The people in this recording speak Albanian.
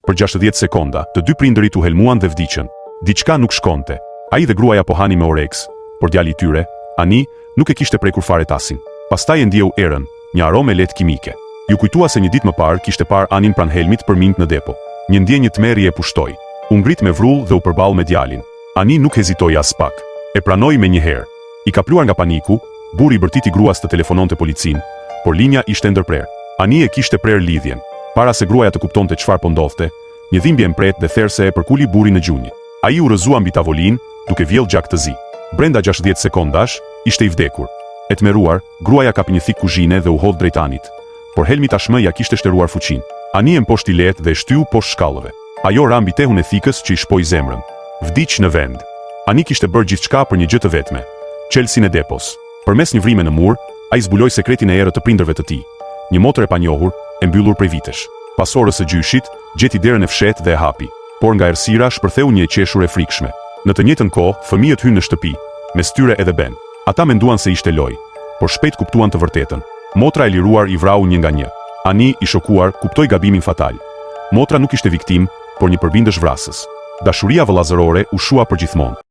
Për 60 sekonda, të dy prindërit u helmuan dhe vdiqën. Diçka nuk shkonte. Ai dhe gruaja po hani me oreks, por djali i tyre, Ani, nuk e kishte prekur fare tasin. Pastaj e ndjeu erën, një aromë lehtë kimike. Ju kujtua se një ditë më parë kishte parë Anin pran helmit përmend në depo. Një ndjenjë tmerrje e pushtoi. U ngrit me vrull dhe u përball me djalin. Ani nuk hezitoi as pak. E pranoi menjëherë. I kapluar nga paniku, burri i bërtiti gruas të telefononte policin, por linja ishte ndërprer. Ani e kishte prerë lidhjen. Para se gruaja të kuptonte çfarë po ndodhte, një dhimbje mpret dhe therrse e përkuli burrin në gjunjë. Ai u rrëzua mbi tavolinë, duke vjell gjak të zi. Brenda 60 sekondash, ishte i vdekur. E tmerruar, gruaja kapi një thik kuzhine dhe u hodh drejt Anit. Por helmi tashmë ja kishte shtëruar fuqinë. Ani e mposhti lehtë dhe e shtyu poshtë shkallëve. Ajo ra mbi tehun e thikës që i shpoi zemrën. Vdiq në vend. Ani kishte bërë gjithçka për një gjë të vetme. Çelsin e depos. Përmes një vrime në mur, ai zbuloi sekretin e errët të prindërve të tij. Një motër e panjohur, e mbyllur prej vitesh. Pas orës së gjyshit, gjeti derën e fshehtë dhe e hapi. Por nga errësira shpërtheu një e qeshur e frikshme. Në të njëjtën kohë, fëmijët hynë në shtëpi, mes tyre edhe Ben. Ata menduan se ishte lojë, por shpejt kuptuan të vërtetën. Motra e liruar i vrau një nga një. Ani, i shokuar, kuptoi gabimin fatal. Motra nuk ishte viktim, por një përbindësh vrasës. Dashuria vëllazërore u shua përgjithmonë.